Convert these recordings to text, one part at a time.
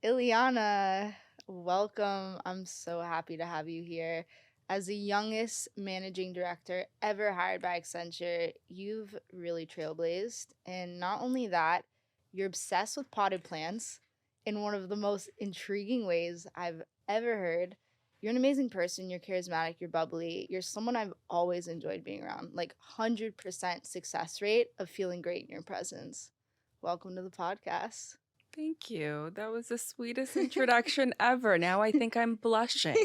Iliana, welcome. I'm so happy to have you here. As the youngest managing director ever hired by Accenture, you've really trailblazed. And not only that, you're obsessed with potted plants in one of the most intriguing ways I've ever heard. You're an amazing person. You're charismatic. You're bubbly. You're someone I've always enjoyed being around. Like 100% success rate of feeling great in your presence. Welcome to the podcast. Thank you. That was the sweetest introduction ever. Now I think I'm blushing.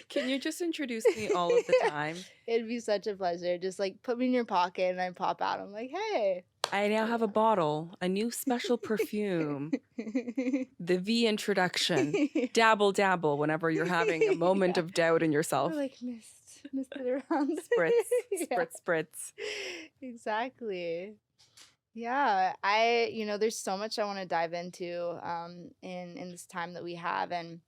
Can you just introduce me all of the time? It'd be such a pleasure. Just like put me in your pocket and I pop out. I'm like, hey. I now have a bottle, a new special perfume, the V introduction. Dabble, dabble whenever you're having a moment of doubt in yourself. Or like mist it around. Spritz, Yeah. spritz. Exactly. Yeah, there's so much I want to dive into in this time that we have. And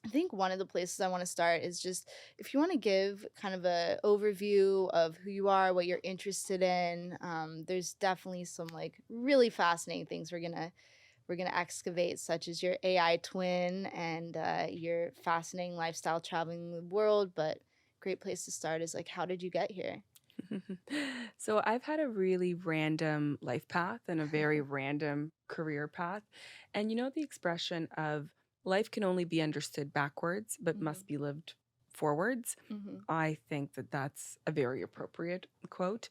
I think one of the places I want to start is just if you want to give kind of a overview of who you are, what you're interested in. There's definitely some like really fascinating things we're gonna excavate, such as your AI twin and your fascinating lifestyle traveling the world. But great place to start is like, how did you get here? So I've had a really random life path and a very random career path. And you know the expression of life can only be understood backwards, but must be lived forwards? Mm-hmm. I think that that's a very appropriate quote.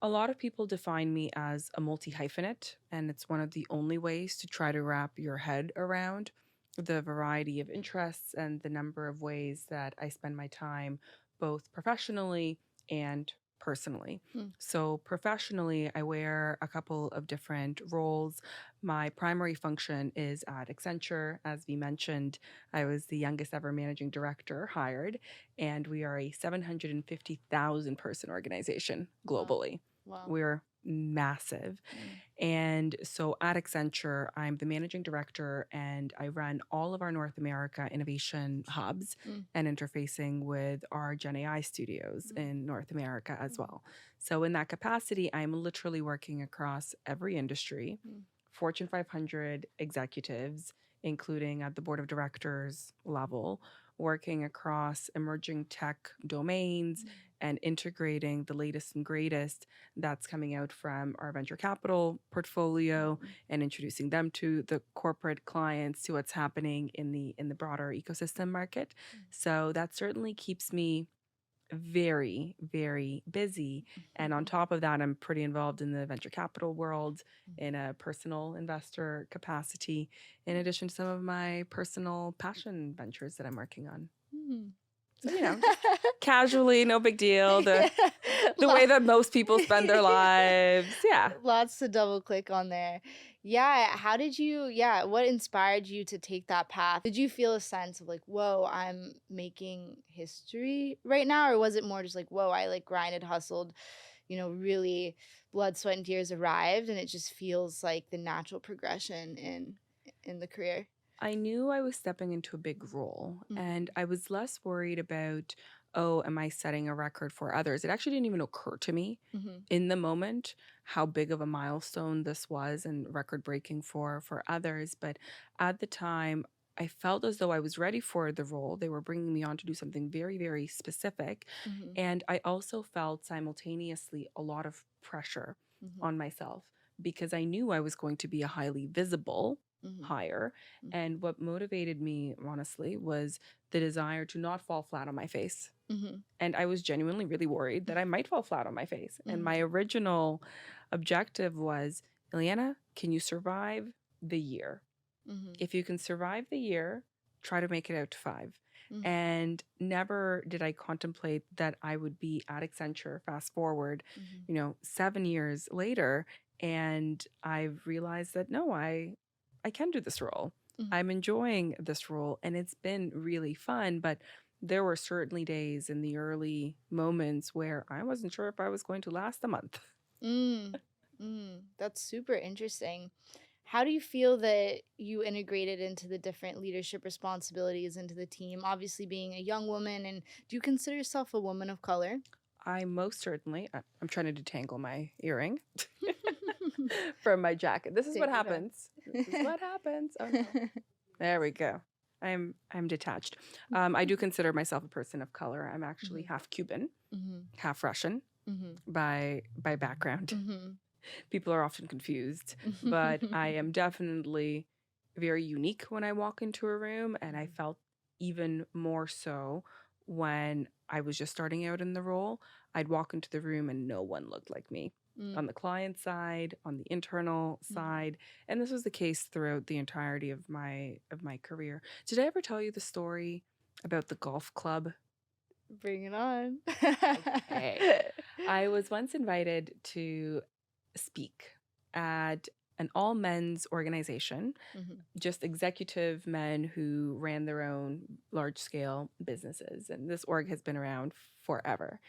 A lot of people define me as a multi-hyphenate, and it's one of the only ways to try to wrap your head around the variety of interests and the number of ways that I spend my time, both professionally and personally. Mm. So, professionally, I wear a couple of different roles. My primary function is at Accenture. As we mentioned, I was the youngest ever managing director hired, and we are a 750,000 person organization Wow. globally. Wow. We're massive. And so at Accenture, I'm the managing director and I run all of our North America innovation hubs Mm. and interfacing with our Gen AI studios in North America as well. So in that capacity, I'm literally working across every industry, Fortune 500 executives, including at the board of directors level, working across emerging tech domains and integrating the latest and greatest that's coming out from our venture capital portfolio and introducing them to the corporate clients, to what's happening in the broader ecosystem market. So that certainly keeps me very, very busy. And on top of that, I'm pretty involved in the venture capital world in a personal investor capacity, in addition to some of my personal passion ventures that I'm working on. So, just casually, no big deal. The way that most people spend their lives. Yeah. Lots to double click on there. What inspired you to take that path? Did you feel a sense of like, whoa, I'm making history right now? Or was it more just like, whoa, I like grinded, hustled, really blood, sweat, and tears arrived, and it just feels like the natural progression in the career? I knew I was stepping into a big role and I was less worried about, oh, am I setting a record for others? It actually didn't even occur to me in the moment how big of a milestone this was and record breaking for others. But at the time, I felt as though I was ready for the role. They were bringing me on to do something very, very specific. And I also felt simultaneously a lot of pressure on myself because I knew I was going to be a highly visible hire. And what motivated me, honestly, was the desire to not fall flat on my face. And I was genuinely really worried that I might fall flat on my face. And my original objective was, Iliana, can you survive the year? If you can survive the year, try to make it out to 5. And never did I contemplate that I would be at Accenture, fast forward, 7 years later. And I've realized that no, I can do this role. I'm enjoying this role and it's been really fun. But there were certainly days in the early moments where I wasn't sure if I was going to last a month. That's super interesting. How do you feel that you integrated into the different leadership responsibilities into the team? Obviously, being a young woman, and do you consider yourself a woman of color? I most certainly, I'm trying to detangle my earring from my jacket. This is what happens. This is what happens. Oh no. There we go. I'm detached. I do consider myself a person of color. I'm actually half Cuban, half Russian by background. People are often confused, but I am definitely very unique when I walk into a room, and I felt even more so when I was just starting out in the role. I'd walk into the room and no one looked like me. On the client side, on the internal side, and this was the case throughout the entirety of my career. Did I ever tell you the story about the golf club? Bring it on. Okay. I was once invited to speak at an all men's organization, just executive men who ran their own large scale businesses. And this org has been around forever.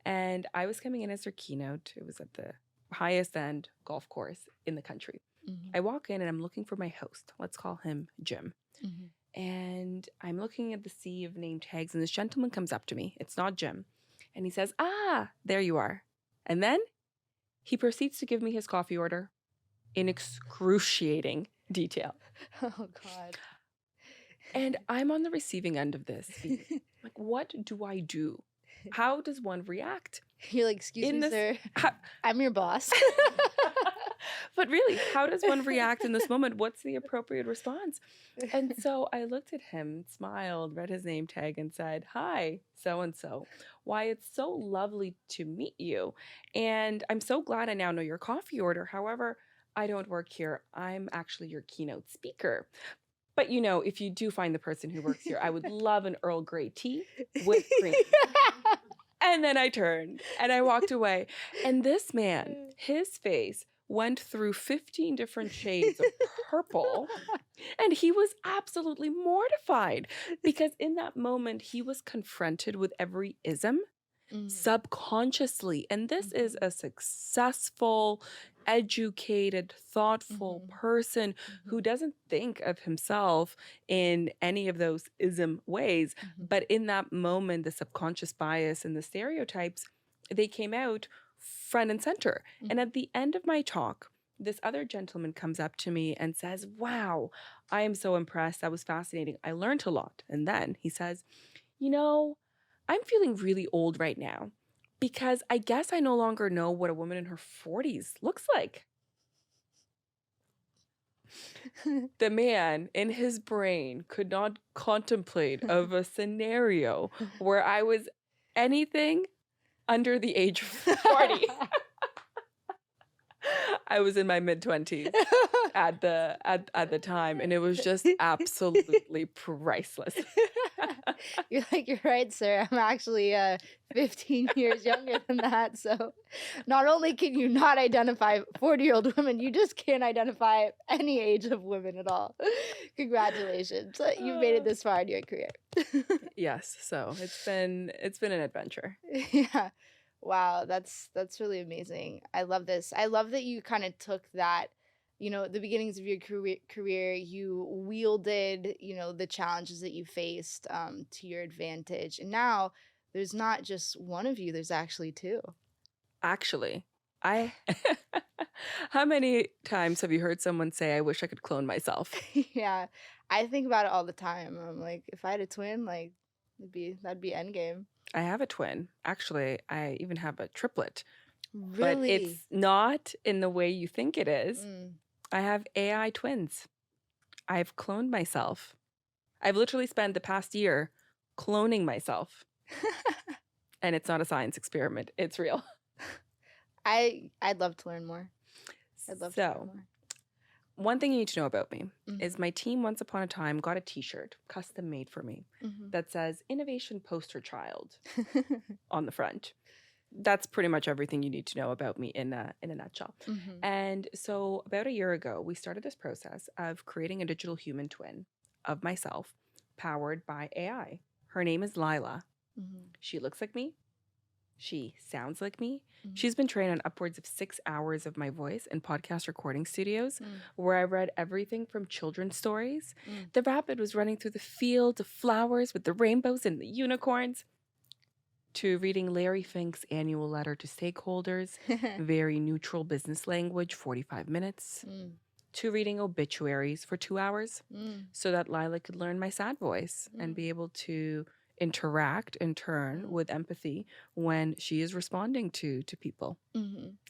And I was coming in as their keynote. It was at the highest end golf course in the country. I walk in and I'm looking for my host. Let's call him Jim. And I'm looking at the sea of name tags, and this gentleman comes up to me. It's not Jim. And he says, "Ah, there you are." And then he proceeds to give me his coffee order in excruciating detail. Oh, God. And I'm on the receiving end of this. Like, what do I do? How does one react? You're like, excuse me, sir. I'm your boss. But really, how does one react in this moment? What's the appropriate response? And so I looked at him, smiled, read his name tag, and said, "Hi, so-and-so. Why, it's so lovely to meet you. And I'm so glad I now know your coffee order. However, I don't work here. I'm actually your keynote speaker. But, you know, if you do find the person who works here, I would love an Earl Grey tea with cream." And then I turned and I walked away. And this man, his face went through 15 different shades of purple. And he was absolutely mortified because in that moment, he was confronted with every ism subconsciously. And this is a successful, educated, thoughtful person who doesn't think of himself in any of those ism ways. But in that moment, the subconscious bias and the stereotypes, they came out front and center. And at the end of my talk, this other gentleman comes up to me and says, "Wow, I am so impressed. That was fascinating. I learned a lot." And then he says, "You know, I'm feeling really old right now because I guess I no longer know what a woman in her 40s looks like." The man in his brain could not contemplate of a scenario where I was anything under the age of 40. I was in my mid-20s at the time, and it was just absolutely priceless. You're like, "You're right, sir. I'm actually 15 years younger than that. So not only can you not identify 40-year-old women, you just can't identify any age of women at all." Congratulations. You've made it this far in your career. Yes, so it's been an adventure. Yeah. Wow, that's really amazing. I love this. I love that you kind of took that, the beginnings of your career, you wielded, the challenges that you faced to your advantage. And now there's not just one of you, there's actually two. Actually, how many times have you heard someone say, "I wish I could clone myself"? Yeah, I think about it all the time. I'm like, if I had a twin, like, that'd be endgame. I have a twin. Actually, I even have a triplet. But Really? it's not in the way you think it is. I have AI twins. I've cloned myself. I've literally spent the past year cloning myself. And it's not a science experiment. It's real. I'd love to learn more. I'd love to learn more. One thing you need to know about me is my team once upon a time got a t-shirt custom made for me that says "Innovation Poster Child" on the front. That's pretty much everything you need to know about me in a nutshell. And so about a year ago, we started this process of creating a digital human twin of myself powered by AI. Her name is Lila. She looks like me. She sounds like me. She's been trained on upwards of 6 hours of my voice in podcast recording studios where I read everything from children's stories. The rabbit was running through the field of flowers with the rainbows and the unicorns. to reading Larry Fink's annual letter to stakeholders, very neutral business language, 45 minutes, to reading obituaries for 2 hours so that Lila could learn my sad voice and be able to interact in turn with empathy when she is responding to people.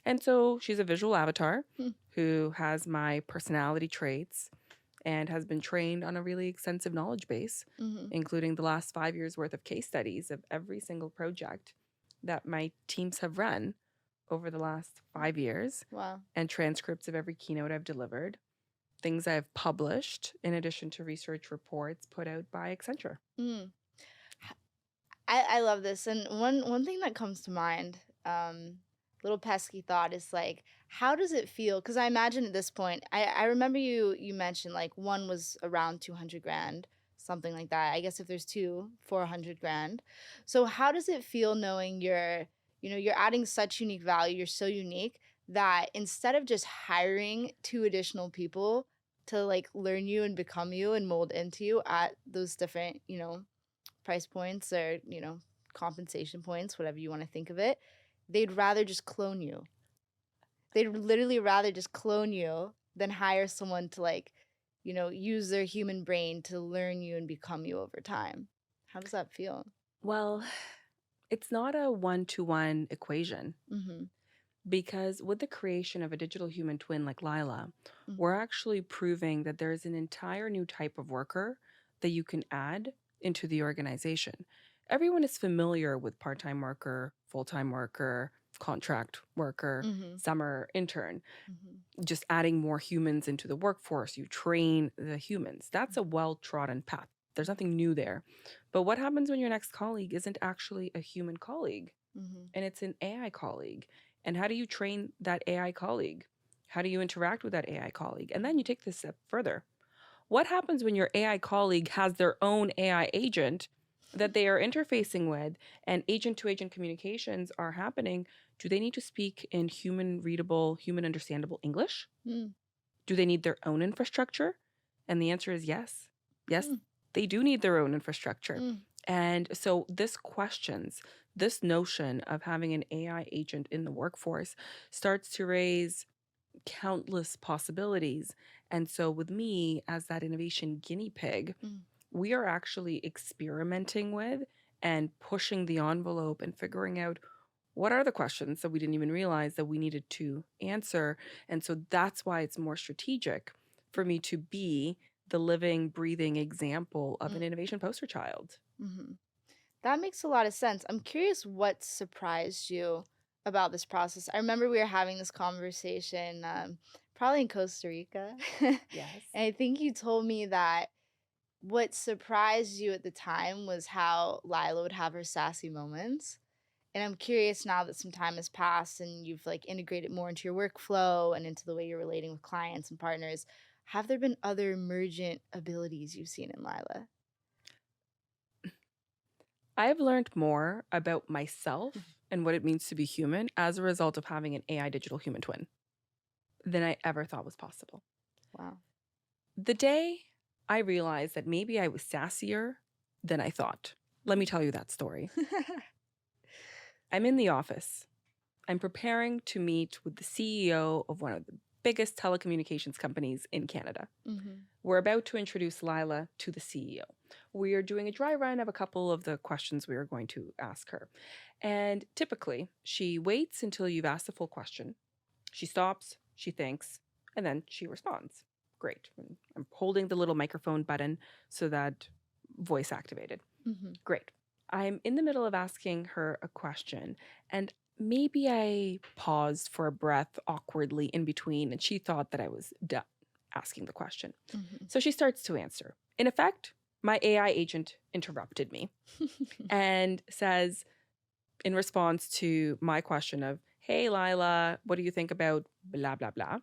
And so she's a visual avatar who has my personality traits and has been trained on a really extensive knowledge base, including the last 5 years worth of case studies of every single project that my teams have run over the last 5 years. Wow. And transcripts of every keynote I've delivered, things I've published, in addition to research reports put out by Accenture. I love this. And one thing that comes to mind, little pesky thought, is like, how does it feel? Because I imagine at this point, I remember you mentioned like one was around 200 grand, something like that. I guess if there's two, 400 grand. So how does it feel knowing you're adding such unique value, you're so unique that instead of just hiring two additional people to like learn you and become you and mold into you at those different, price points or, compensation points, whatever you want to think of it, they'd rather just clone you. They'd literally rather just clone you than hire someone to like, use their human brain to learn you and become you over time. How does that feel? Well, it's not a one-to-one equation because with the creation of a digital human twin like Lila, we're actually proving that there's an entire new type of worker that you can add into the organization. Everyone is familiar with part-time worker, full-time worker, contract worker, summer intern. Just adding more humans into the workforce, you train the humans. That's a well-trodden path. There's nothing new there. But what happens when your next colleague isn't actually a human colleague and it's an AI colleague? And how do you train that AI colleague? How do you interact with that AI colleague? And then you take this step further. What happens when your AI colleague has their own AI agent that they are interfacing with and agent-to-agent communications are happening? Do they need to speak in human readable, human understandable English? Do they need their own infrastructure? And the answer is yes. Yes, they do need their own infrastructure. And so this notion of having an AI agent in the workforce starts to raise countless possibilities. And so with me as that innovation guinea pig, we are actually experimenting with and pushing the envelope and figuring out what are the questions that we didn't even realize that we needed to answer. And so that's why it's more strategic for me to be the living, breathing example of an innovation poster child. That makes a lot of sense. I'm curious what surprised you about this process. I remember we were having this conversation probably in Costa Rica. Yes. And I think you told me that what surprised you at the time was how Lila would have her sassy moments. And I'm curious now that some time has passed and you've like integrated more into your workflow and into the way you're relating with clients and partners, have there been other emergent abilities you've seen in Lila? I've learned more about myself and what it means to be human as a result of having an AI digital human twin than I ever thought was possible. Wow. The day I realized that maybe I was sassier than I thought. Let me tell you that story. I'm in the office. I'm preparing to meet with the CEO of one of the biggest telecommunications companies in Canada. We're about to introduce Lila to the CEO. We are doing a dry run of a couple of the questions we are going to ask her. And typically, she waits until you've asked the full question. She stops, she thinks, and then she responds. Great. I'm holding the little microphone button so that voice activated. Great. I'm in the middle of asking her a question, and maybe I paused for a breath awkwardly in between, and she thought that I was done asking the question. So she starts to answer. In effect, my AI agent interrupted me and says, in response to my question of, hey, Lila, what do you think about blah, blah, blah?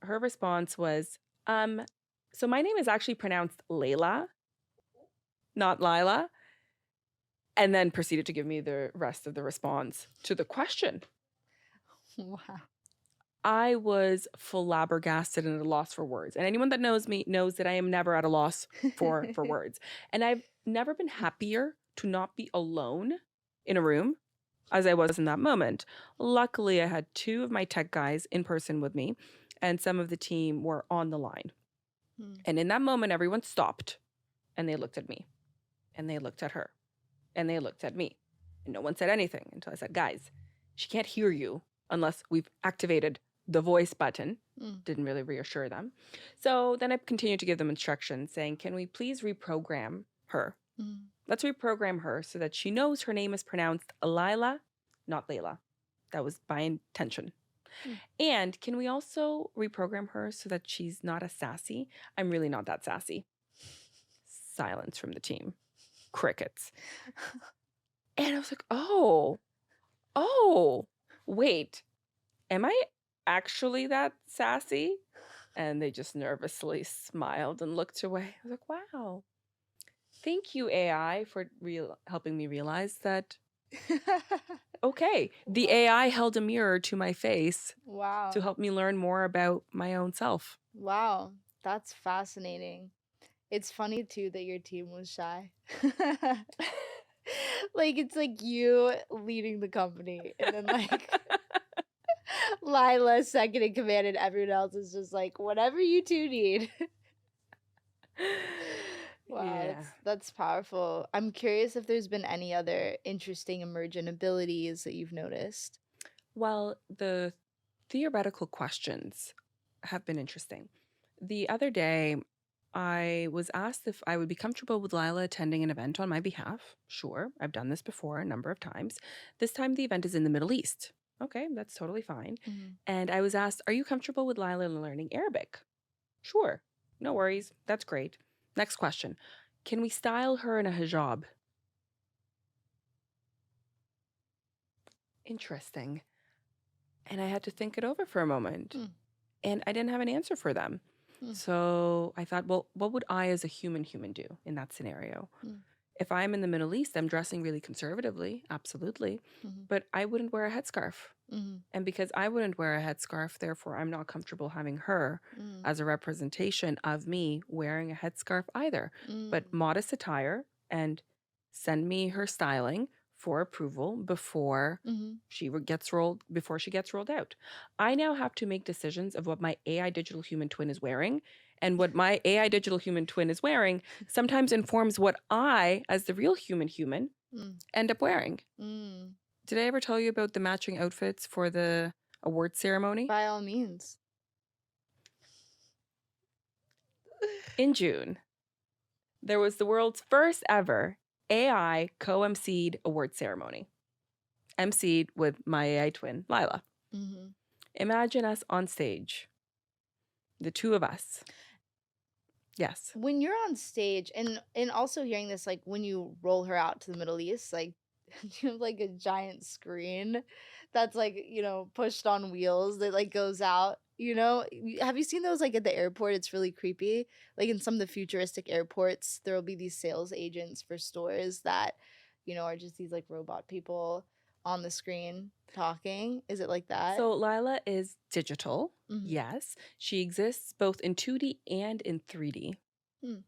Her response was, so my name is actually pronounced Layla, not Lila. And then proceeded to give me the rest of the response to the question. Wow. I was flabbergasted and at a loss for words. And anyone that knows me knows that I am never at a loss for words. And I've never been happier to not be alone in a room as I was in that moment. Luckily, I had 2 of my tech guys in person with me, and some of the team were on the line. And in that moment, everyone stopped and they looked at me and they looked at her and they looked at me. And no one said anything until I said, guys, she can't hear you unless we've activated the voice button. Didn't really reassure them. So then I continued to give them instructions saying, can we please reprogram her? Let's reprogram her so that she knows her name is pronounced Lila, not Layla. That was by intention. And can we also reprogram her so that she's not as sassy? I'm really not that sassy. Silence from the team. Crickets. And I was like, oh, wait, am I actually that sassy? And they just nervously smiled and looked away. I was like, wow. Thank you, AI, for helping me realize that, okay, the AI held a mirror to my face to help me learn more about my own self. Wow, that's fascinating. It's funny too that your team was shy. Like it's like you leading the company and then like Lila second in command and everyone else is just like whatever you two need. Wow, Yeah. that's powerful. I'm curious if there's been any other interesting emergent abilities that you've noticed. Well, the theoretical questions have been interesting. The other day, I was asked if I would be comfortable with Lila attending an event on my behalf. Sure, I've done this before a number of times. This time the event is in the Middle East. Okay, that's totally fine. And I was asked, are you comfortable with Lila learning Arabic? Sure, no worries. That's great. Next question. Can we style her in a hijab? Interesting. And I had to think it over for a moment. And I didn't have an answer for them. So I thought, well, what would I as a human do in that scenario? If I'm in the Middle East, I'm dressing really conservatively, absolutely, but I wouldn't wear a headscarf. And because I wouldn't wear a headscarf, therefore I'm not comfortable having her as a representation of me wearing a headscarf either. But modest attire, and send me her styling for approval before she gets rolled out. I now have to make decisions of what my AI digital human twin is wearing, and what my AI digital human twin is wearing sometimes informs what I, as the real human, end up wearing. Did I ever tell you about the matching outfits for the award ceremony? By all means. In June, there was the world's first ever AI co-emceed award ceremony. emceed with my AI twin, Lila. Imagine us on stage, the two of us. Yes. When you're on stage, and also hearing this, like when you roll her out to the Middle East, like you have like a giant screen that's like, pushed on wheels that like goes out. Have you seen those like at the airport? It's really creepy. Like in some of the futuristic airports, there will be these sales agents for stores that, are just these like robot people on the screen talking. Is it like that? So Lila is digital. Yes. She exists both in 2D and in 3D.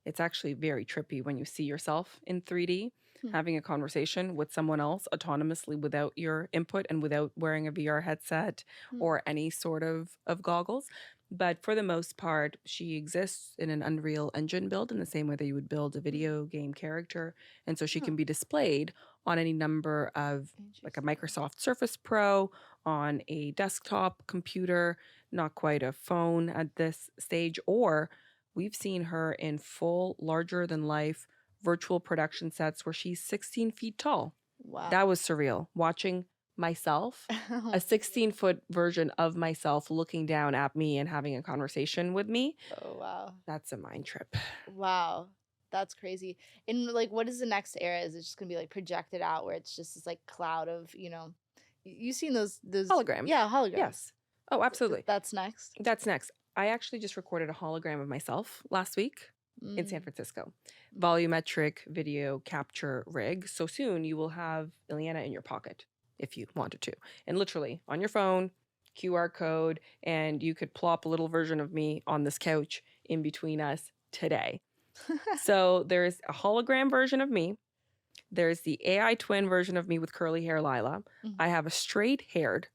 It's actually very trippy when you see yourself in 3D, having a conversation with someone else autonomously without your input and without wearing a VR headset or any sort of goggles. But for the most part, she exists in an Unreal Engine build in the same way that you would build a video game character. And so she can be displayed on any number of, like a Microsoft Surface Pro, on a desktop computer, not quite a phone at this stage, or we've seen her in full, larger than life virtual production sets where she's 16 feet tall. Wow. That was surreal. Watching myself, a 16-foot version of myself looking down at me and having a conversation with me. Oh, wow. That's a mind trip. Wow. That's crazy. And like, what is the next era? Is it just gonna be like projected out where it's just this like cloud of, you've seen those holograms? Yeah, holograms. Yes. Oh, absolutely. That's next. That's next. I actually just recorded a hologram of myself last week in San Francisco. Volumetric video capture rig. So soon you will have Iliana in your pocket if you wanted to. And literally on your phone, QR code, and you could plop a little version of me on this couch in between us today. So there's a hologram version of me. There's the AI twin version of me with curly hair, Lila. I have a straight-haired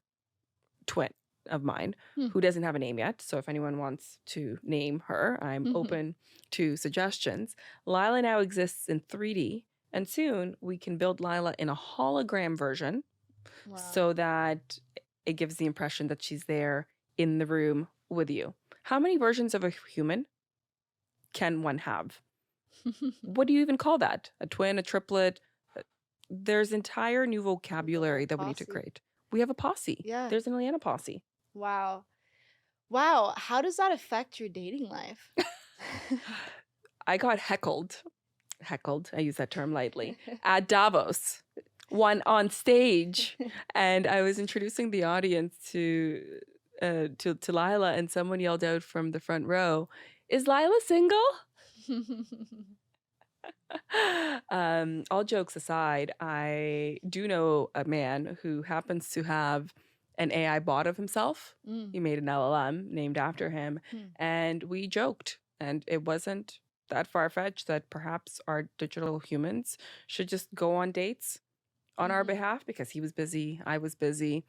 twin of mine who doesn't have a name yet. So if anyone wants to name her, I'm open to suggestions. Lila now exists in 3D, and soon we can build Lila in a hologram version so that it gives the impression that she's there in the room with you. How many versions of a human can one have? What do you even call that? A twin, a triplet? There's entire new vocabulary that we need to create. We have a posse. Yeah. There's an Iliana posse. Wow. Wow. How does that affect your dating life? I got heckled. I use that term lightly. At Davos. One on stage. And I was introducing the audience to Lila, and someone yelled out from the front row, "Is Lila single?" All jokes aside, I do know a man who happens to have an AI bot of himself. He made an LLM named after him, and we joked, and it wasn't that far-fetched that perhaps our digital humans should just go on dates on our behalf because he was busy, I was busy.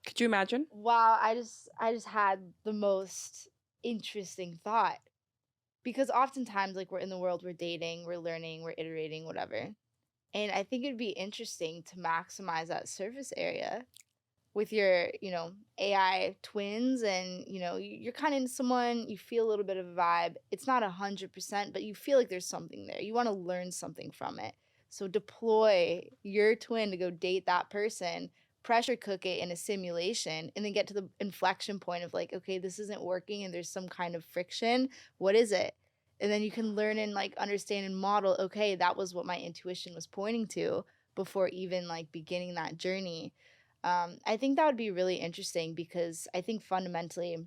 Could you imagine? Wow, I just had the most interesting thought. Because oftentimes, like, we're in the world, we're dating, we're learning, we're iterating, whatever. And I think it'd be interesting to maximize that surface area with your, AI twins, and, you're kind of into someone, you feel a little bit of a vibe. It's not 100%, but you feel like there's something there. You want to learn something from it. So deploy your twin to go date that person, pressure cook it in a simulation, and then get to the inflection point of like, okay, this isn't working and there's some kind of friction. What is it? And then you can learn and like understand and model, okay, that was what my intuition was pointing to before even like beginning that journey. I think that would be really interesting because I think fundamentally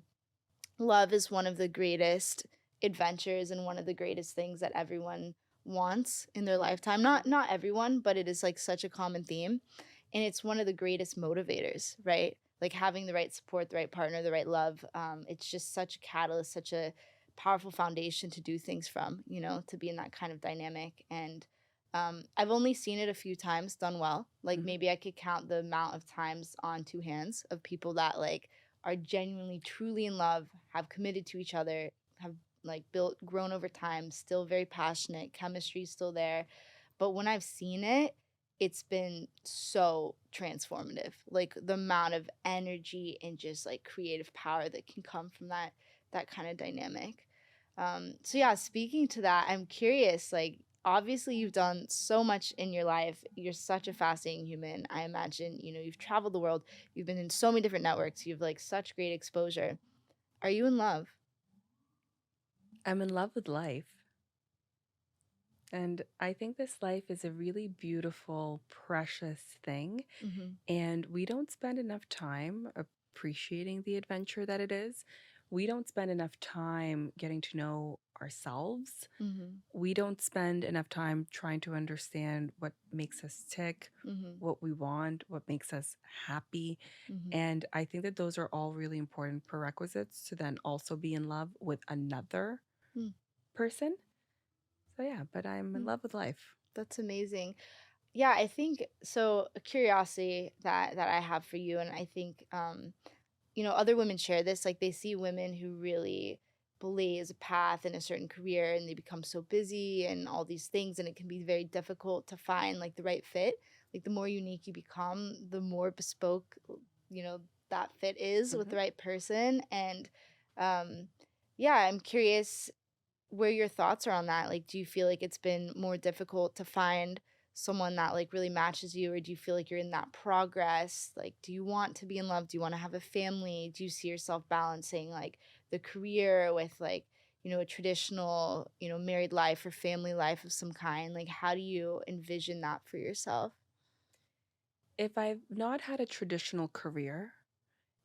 love is one of the greatest adventures and one of the greatest things that everyone wants in their lifetime. Not everyone, but it is like such a common theme, and it's one of the greatest motivators, right? Like having the right support, the right partner, the right love. It's just such a catalyst, such a powerful foundation to do things from, to be in that kind of dynamic. And I've only seen it a few times done well. Like maybe I could count the amount of times on two hands of people that like are genuinely truly in love, have committed to each other, have like grown over time, still very passionate, chemistry still there. But when I've seen it, it's been so transformative. Like the amount of energy and just like creative power that can come from that kind of dynamic. So yeah, speaking to that, I'm curious, like obviously you've done so much in your life. You're such a fascinating human. I imagine, you've traveled the world, you've been in so many different networks, you've like such great exposure. Are you in love? I'm in love with life. And I think this life is a really beautiful, precious thing. And we don't spend enough time appreciating the adventure that it is. We don't spend enough time getting to know ourselves. We don't spend enough time trying to understand what makes us tick, what we want, what makes us happy. And I think that those are all really important prerequisites to then also be in love with another person. So yeah, but I'm in love with life. That's amazing. Yeah, I think so. A curiosity that I have for you, and I think other women share this. Like they see women who really blaze a path in a certain career, and they become so busy and all these things, and it can be very difficult to find like the right fit. Like the more unique you become, the more bespoke, that fit is with the right person. And yeah, I'm curious where your thoughts are on that. Like, do you feel like it's been more difficult to find someone that like really matches you, or do you feel like you're in that progress? Like, do you want to be in love? Do you want to have a family? Do you see yourself balancing like the career with like, a traditional, married life or family life of some kind? Like, how do you envision that for yourself? If I've not had a traditional career,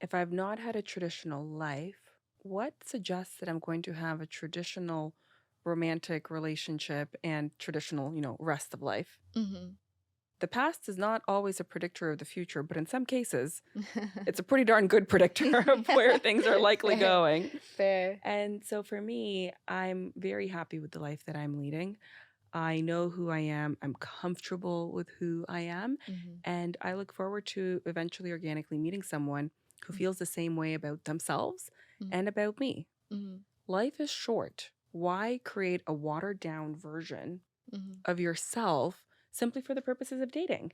if I've not had a traditional life, what suggests that I'm going to have a traditional romantic relationship and traditional, rest of life? The past is not always a predictor of the future, but in some cases, it's a pretty darn good predictor of where things are likely going. Fair. And so for me, I'm very happy with the life that I'm leading. I know who I am. I'm comfortable with who I am. Mhm. And I look forward to eventually organically meeting someone who Mm. feels the same way about themselves Mhm. and about me. Mhm. Life is short. Why create a watered down version Mhm. of yourself simply for the purposes of dating?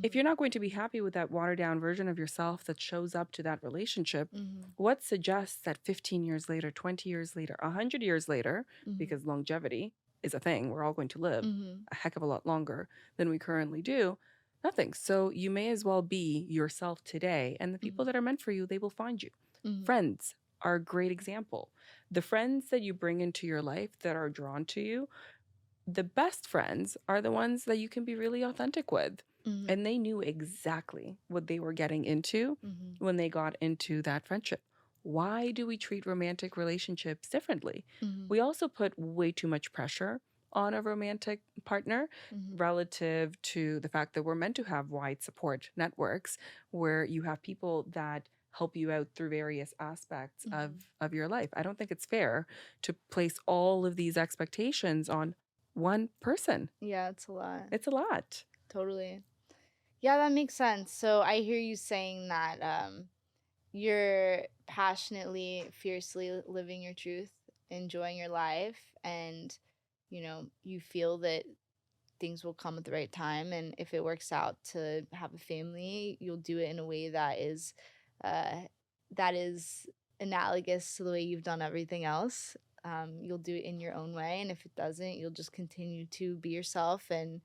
If Mhm. you're not going to be happy with that watered down version of yourself that shows up to that relationship, Mhm. what suggests that 15 years later, 20 years later, 100 years later, Mhm. because longevity is a thing, we're all going to live Mhm. a heck of a lot longer than we currently do, nothing. So you may as well be yourself today, and the people Mhm. that are meant for you, they will find you. Mhm. Friends are a great example. The friends that you bring into your life that are drawn to you, the best friends are the ones that you can be really authentic with. Mhm. And they knew exactly what they were getting into Mhm. when they got into that friendship. Why do we treat romantic relationships differently? Mhm. We also put way too much pressure on a romantic partner Mhm. relative to the fact that we're meant to have wide support networks where you have people that help you out through various aspects of, Mhm. of your life. I don't think it's fair to place all of these expectations on one person. Yeah, it's a lot. It's a lot. Totally. Yeah, that makes sense. So I hear you saying that you're passionately, fiercely living your truth, enjoying your life, and you feel that things will come at the right time, and if it works out to have a family, you'll do it in a way uh that is analogous to the way you've done everything else. You'll do it in your own way, and if it doesn't, you'll just continue to be yourself and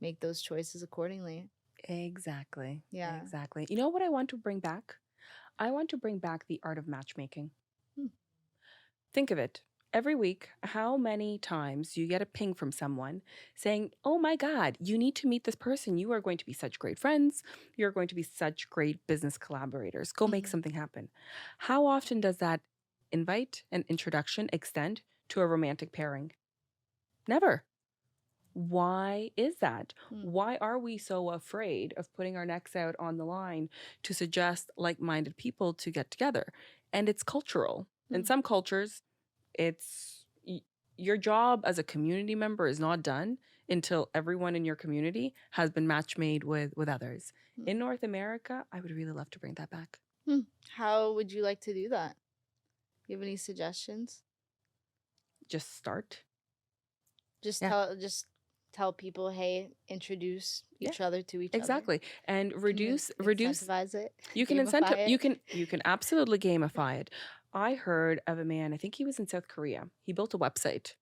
make those choices accordingly. Exactly. Yeah. Exactly. You know what I want to bring back? I want to bring back the art of matchmaking. Hmm. Think of it. Every week, how many times you get a ping from someone saying, "Oh my God, you need to meet this person. You are going to be such great friends. You're going to be such great business collaborators. Go make Mhm. something happen." How often does that invite and introduction extend to a romantic pairing? Never. Why is that? Mm. Why are we so afraid of putting our necks out on the line to suggest like minded people to get together? And it's cultural. In Mm. some cultures, it's your job as a community member is not done until everyone in your community has been match made with others. Mm. In North America, I would really love to bring that back. Hmm. How would you like to do that? You have any suggestions? Just start. Just Yeah. tell people, hey, introduce Yeah. each other to each other. Exactly. And Can you reduce incentivize it? you can Gamify incentive it? you can absolutely gamify it. I heard of a man, I think he was in South Korea. He built a website,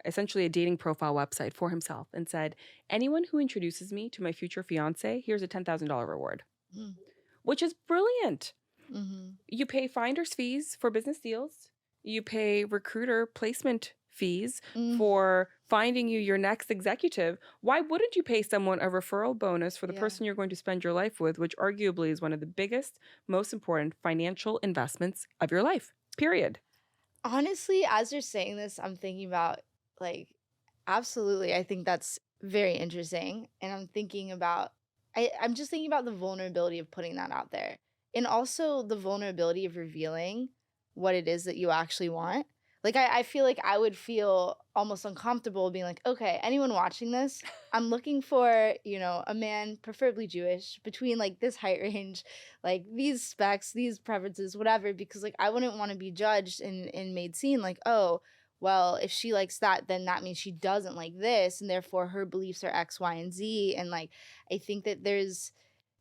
essentially a dating profile website for himself, and said, "Anyone who introduces me to my future fiance, here's a $10,000 reward." Mm. Which is brilliant. Mhm. You pay finder's fees for business deals. You pay recruiter placement fees Mm. for finding you your next executive. Why wouldn't you pay someone a referral bonus for the Yeah. person you're going to spend your life with, which arguably is one of the biggest, most important financial investments of your life? Period. Honestly, as you're saying this, I'm thinking about, like, absolutely, I think that's very interesting, and I'm just thinking about the vulnerability of putting that out there, and also the vulnerability of revealing what it is that you actually want. Like, I feel like I would feel almost uncomfortable being like, "Okay, anyone watching this, I'm looking for, a man, preferably Jewish, between, like, this height range, like, these specs, these preferences, whatever," because, like, I wouldn't wanna be judged and made seen like, "Oh, well, if she likes that, then that means she doesn't like this, and therefore her beliefs are X, Y, and Z." And like, I think that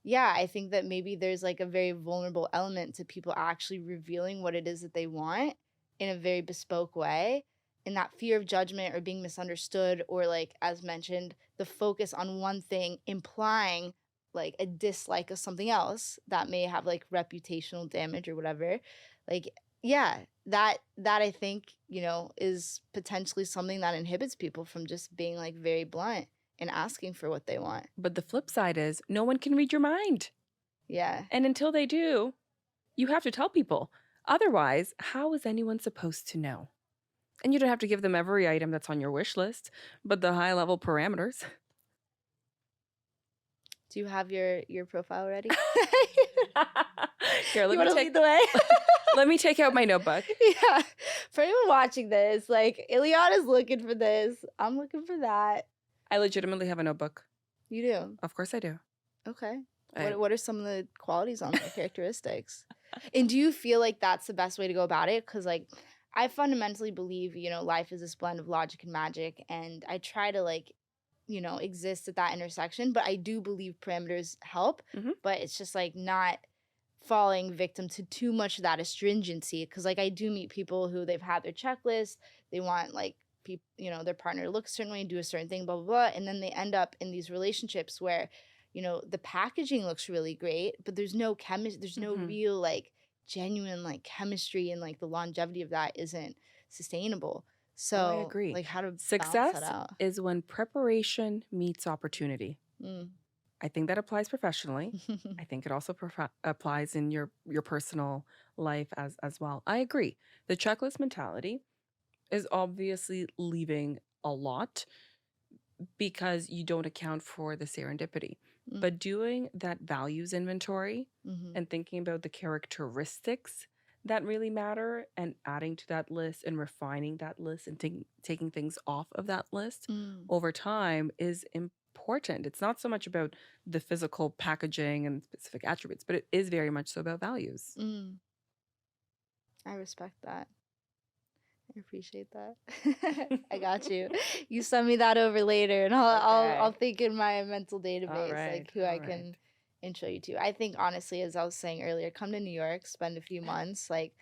I think that maybe there's like a very vulnerable element to people actually revealing what it is that they want in a very bespoke way. And that fear of judgment or being misunderstood, or like, as mentioned, the focus on one thing implying like a dislike of something else that may have like reputational damage or whatever. Like, yeah, that I think, is potentially something that inhibits people from just being like very blunt and asking for what they want. But the flip side is no one can read your mind. Yeah. And until they do, you have to tell people. Otherwise, how is anyone supposed to know? And you don't have to give them every item that's on your wish list, but the high level parameters. Do you have your profile ready? Here, You let me want to take lead the way? Let me take out my notebook. Yeah. For anyone watching this, like, Iliana's looking for this. I'm looking for that. I legitimately have a notebook. You do? Of course I do. Okay. I What are some of the qualities on there, characteristics? And do you feel like that's the best way to go about it? Because, like, I fundamentally believe, life is this blend of logic and magic, and I try to, like, exist at that intersection, but I do believe parameters help, Mhm. but it's just, like, not falling victim to too much of that astringency. Because, like, I do meet people who they've had their checklist, they want, like, their partner to look a certain way and do a certain thing, blah, blah, blah, and then they end up in these relationships where the packaging looks really great, but there's no there's no Mhm. real, like, genuine, like, chemistry, and, like, the longevity of that isn't sustainable. Oh, I So, agree. like, how to balance that Success out? is when preparation meets opportunity. Mm. I think that applies professionally. I think it also applies in your personal life as well. I agree. The checklist mentality is obviously leaving a lot because you don't account for the serendipity. Mm. But doing that values inventory Mhm. and thinking about the characteristics that really matter and adding to that list and refining that list and taking things off of that list Mm. over time is important. It's not so much about the physical packaging and specific attributes, but it is very much so about values. Mm. I respect that. I appreciate that. I got you. You send me that over later, and I'll Okay. think in my mental All database, right. like, who All I right. can intro you to. I think, honestly, as I was saying earlier, come to New York, spend a few months. Like,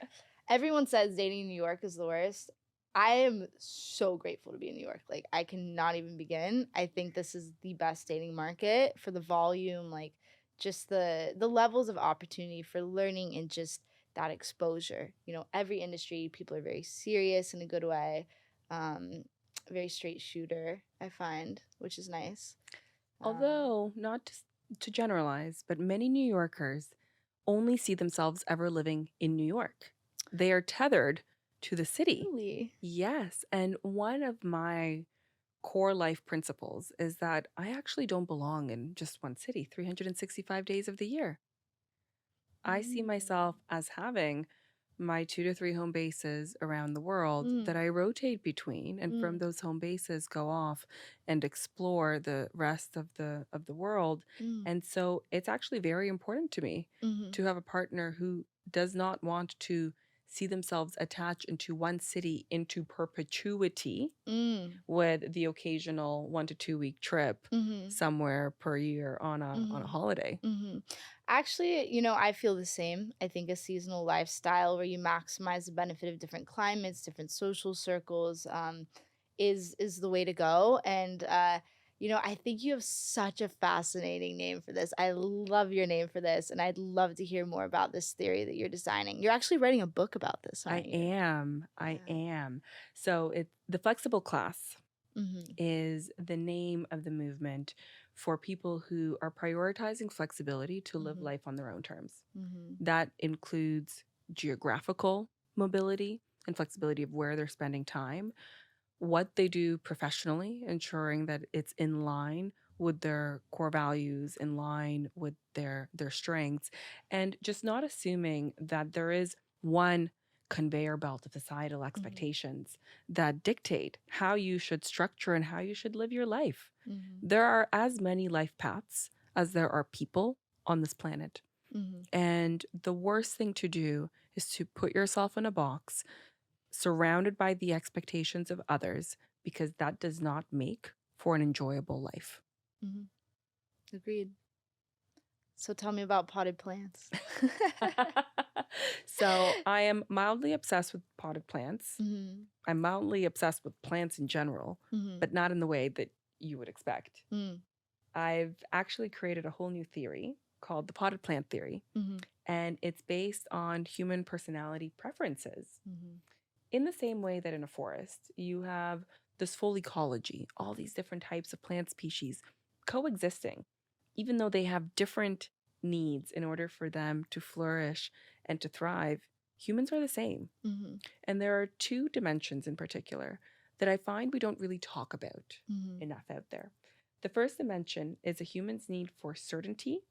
everyone says dating in New York is the worst. I am so grateful to be in New York. Like, I cannot even begin. I think this is the best dating market for the volume, like, just the levels of opportunity for learning and just that exposure. Every industry, people are very serious in a good way. Um, Very straight shooter, I find, which is nice. Although, not to generalize, but many New Yorkers only see themselves ever living in New York. They are tethered to the city. Really? Yes. And one of my core life principles is that I actually don't belong in just one city 365 days of the year. I see Mm. myself as having my 2 to 3 home bases around the world Mm. that I rotate between, and from Mm. those home bases go off and explore the rest of the world. Mm. And so it's actually very important to me Mhm. to have a partner who does not want to see themselves attached into one city into perpetuity Mm. with the occasional 1 to 2 week trip Mhm. somewhere per year on a Mhm. holiday. Mhm. Actually, I feel the same. I think a seasonal lifestyle where you maximize the benefit of different climates, different social circles, is the way to go. And I think you have such a fascinating name for this. I love your name for this, and I'd love to hear more about this theory that you're designing. You're actually writing a book about this, I aren't you? am. I Yeah. am. So it's the flexible class Mhm. is the name of the movement for people who are prioritizing flexibility to live Mhm. life on their own terms. Mhm. That includes geographical mobility and flexibility of where they're spending time, what they do professionally, ensuring that it's in line with their core values, in line with their strengths, and just not assuming that there is one conveyor belt of societal Mhm. expectations that dictate how you should structure and how you should live your life. Mhm. There are as many life paths as there are people on this planet. Mhm. And the worst thing to do is to put yourself in a box surrounded by the expectations of others, because that does not make for an enjoyable life. Mhm. Agreed. So tell me about potted plants. So I am mildly obsessed with potted plants. Mhm. I'm mildly obsessed with plants in general, Mhm. but not in the way that you would expect. Mm. I've actually created a whole new theory called the potted plant theory, Mhm. and it's based on human personality preferences. Mhm. In the same way that in a forest, you have this full ecology, all these different types of plant species coexisting, even though they have different needs in order for them to flourish and to thrive. Humans are the same. Mhm. And there are two dimensions in particular that I find we don't really talk about Mhm. enough out there. The first dimension is a human's need for certainty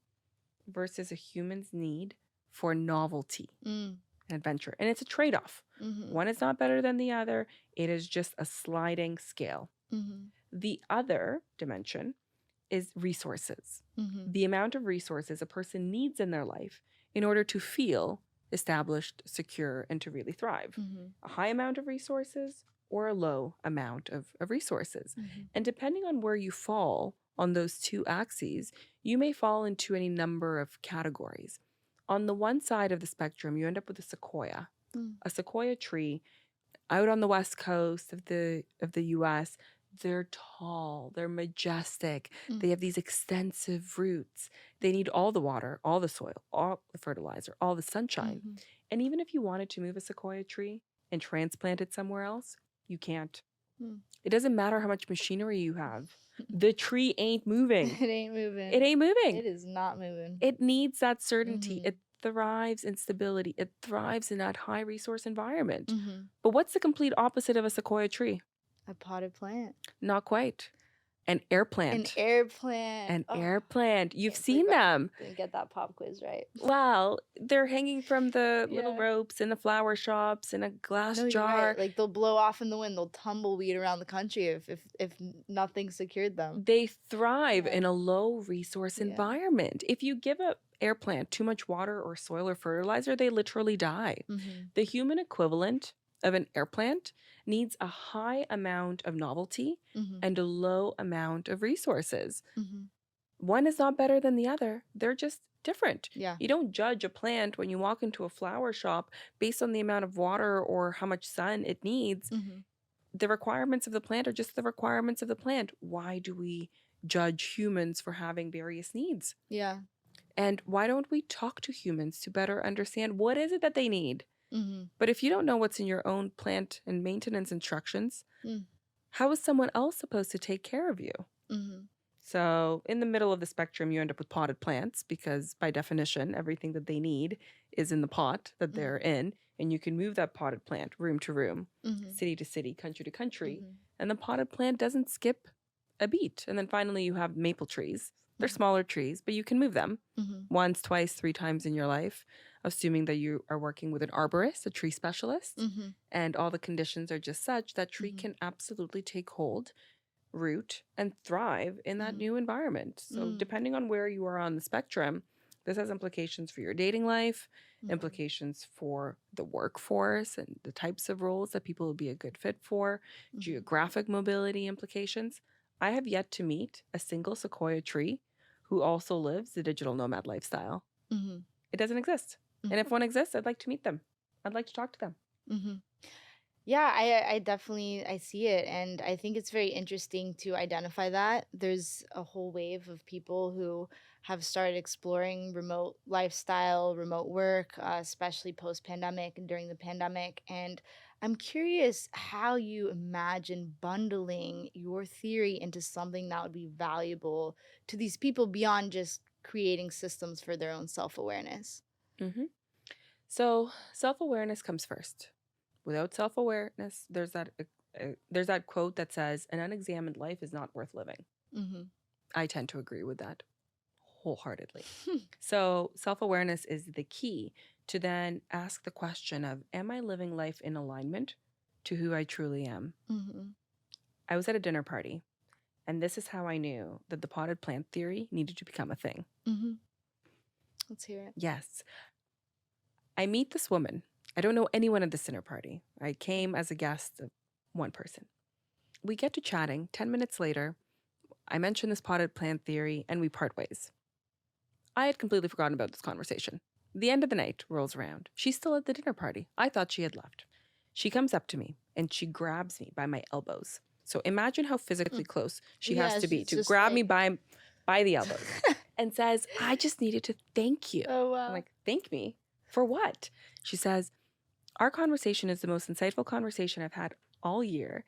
versus a human's need for novelty. Mm. and adventure. And it's a trade-off. One is not better than the other. It is just a sliding scale. The other dimension is resources. The amount of resources a person needs in their life in order to feel established, secure, and to really thrive. A high amount of resources or a low amount of resources. And depending on where you fall on those two axes, you may fall into any number of categories. On the one side of the spectrum, you end up with a sequoia. A sequoia tree out on the west coast of the US. They're tall, they're majestic, they have these extensive roots. They need all the water, all the soil, all the fertilizer, all the sunshine. And even if you wanted to move a sequoia tree and transplant it somewhere else, you can't. It doesn't matter how much machinery you have. The tree ain't moving. It ain't moving. It ain't moving. It is not moving. It needs that certainty. It thrives in stability. It thrives in that high resource environment. But what's the complete opposite of a sequoia tree? A potted plant. Not quite. An air plant. An air plant. An air plant. You've seen them. Didn't get that pop quiz right. Well, they're hanging from the little ropes in the flower shops in a glass jar. Right. Like they'll blow off in the wind. They'll tumbleweed around the country if nothing secured them. They thrive in a low resource environment. If you give a air plant too much water or soil or fertilizer, they literally die. The human equivalent of an air plant needs a high amount of novelty and a low amount of resources. One is not better than the other. They're just different. You don't judge a plant when you walk into a flower shop based on the amount of water or how much sun it needs. The requirements of the plant are just the requirements of the plant. Why do we judge humans for having various needs? And why don't we talk to humans to better understand what is it that they need? But if you don't know what's in your own plant and maintenance instructions, how is someone else supposed to take care of you? So in the middle of the spectrum, you end up with potted plants because by definition, everything that they need is in the pot that they're in. And you can move that potted plant room to room, city to city, country to country. And the potted plant doesn't skip a beat. And then finally, you have maple trees. They're smaller trees, but you can move them once, twice, 3 times in your life, assuming that you are working with an arborist, a tree specialist, and all the conditions are just such that tree can absolutely take hold, root, and thrive in that new environment. So depending on where you are on the spectrum, this has implications for your dating life, implications for the workforce and the types of roles that people would be a good fit for, geographic mobility implications. I have yet to meet a single sequoia tree who also lives the digital nomad lifestyle. It doesn't exist. And if one exists, I'd like to meet them. I'd like to talk to them. Yeah, I definitely I see it, and I think it's very interesting to identify that. There's a whole wave of people who have started exploring remote lifestyle, remote work, especially post-pandemic and during the pandemic. And I'm curious how you imagine bundling your theory into something that would be valuable to these people beyond just creating systems for their own self-awareness. So self-awareness comes first. Without self-awareness, there's that quote that says, "An unexamined life is not worth living." I tend to agree with that wholeheartedly. So self-awareness is the key to then ask the question of, am I living life in alignment to who I truly am? I was at a dinner party, and this is how I knew that the potted plant theory needed to become a thing. Let's hear it. Yes. I meet this woman. I don't know anyone at this dinner party. I came as a guest of one person. We get to chatting. 10 minutes later, I mention this potted plant theory, and we part ways. I had completely forgotten about this conversation. The end of the night rolls around. She's still at the dinner party. I thought she had left. She comes up to me, and she grabs me by my elbows. So imagine how physically close she has to be to grab me by the elbows and says, "I just needed to thank you." Oh, wow. I'm like, "Thank me? For what?" She says, "Our conversation is the most insightful conversation I've had all year.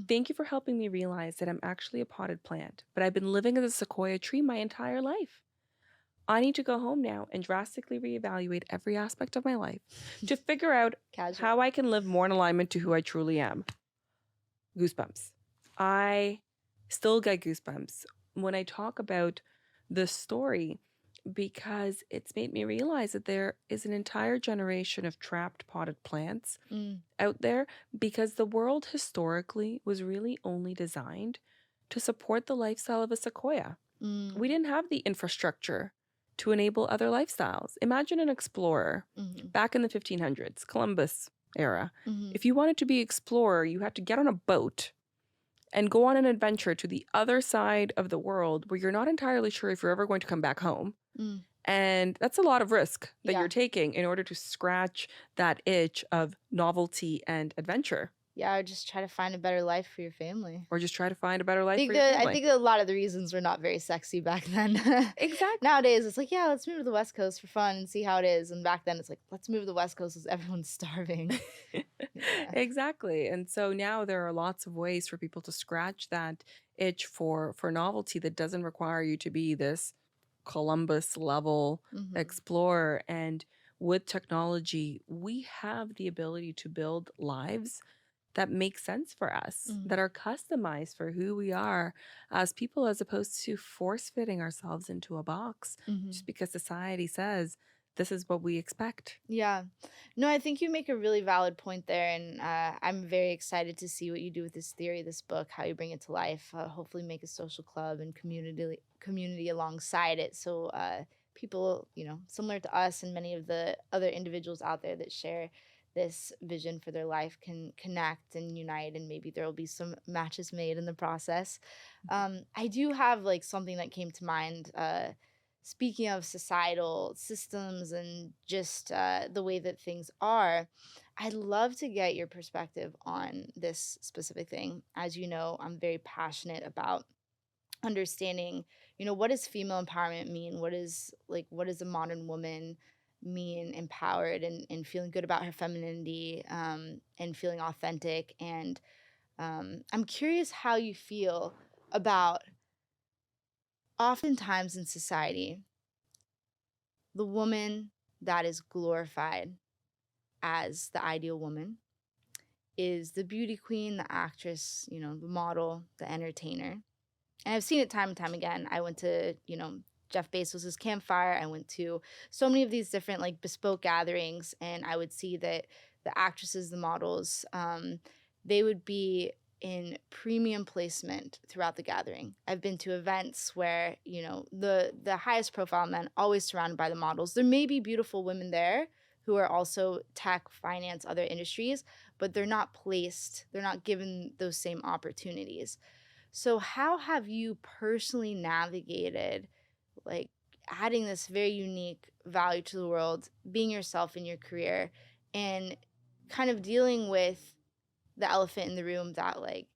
Thank you for helping me realize that I'm actually a potted plant, but I've been living as a sequoia tree my entire life. I need to go home now and drastically reevaluate every aspect of my life to figure out how I can live more in alignment to who I truly am." Goosebumps. I still get goosebumps when I talk about the story because it's made me realize that there is an entire generation of trapped potted plants Mm, out there because the world historically was really only designed to support the lifestyle of a sequoia. mm, We didn't have the infrastructure to enable other lifestyles. Imagine an explorer mhm, back in the 1500s, Columbus era. mhm, If you wanted to be explorer, you had to get on a boat and go on an adventure to the other side of the world where you're not entirely sure if you're ever going to come back home. mm. And that's a lot of risk that you're Yeah. taking in order to scratch that itch of novelty and adventure, Yeah, or just try to find a better life for your family. or just try to find a better life for Think your that I family. think a lot of the reasons were not very sexy back then. Exactly. Nowadays, it's like, yeah, let's move to the West Coast for fun and see how it is. And back then, it's like, let's move to the West Coast because everyone's starving. Yeah. Exactly. And so now there are lots of ways for people to scratch that itch for novelty that doesn't require you to be this Columbus level Hmm. explorer. And with technology, we have the ability to build lives that make sense for us, Hmm. that are customized for who we are as people, as opposed to force fitting ourselves into a box just Hmm. because society says this is what we expect. Yeah. No, I think you make a really valid point there. And I'm very excited to see what you do with this theory, this book, how you bring it to life. Hopefully, make a social club and community alongside it. So people, similar to us and many of the other individuals out there that share this vision for their life can connect and unite, and maybe there will be some matches made in the process. I do have like something that came to mind. Speaking of societal systems and just the way that things are, I'd love to get your perspective on this specific thing. As you know, I'm very passionate about understanding, what does female empowerment mean? What does a modern woman mean empowered and feeling good about her femininity, and feeling authentic? And I'm curious how you feel about oftentimes in society the woman that is glorified as the ideal woman is the beauty queen, the actress, the model, the entertainer. And I've seen it time and time again. I went to, Jeff Bezos's campfire. I went to so many of these different like bespoke gatherings, and I would see that the actresses, the models, they would be in premium placement throughout the gathering. I've been to events where, the highest profile men always surrounded by the models. There may be beautiful women there who are also tech, finance, other industries, but they're not placed, they're not given those same opportunities. So, how have you personally navigated like adding this very unique value to the world, being yourself in your career, and kind of dealing with the elephant in the room that like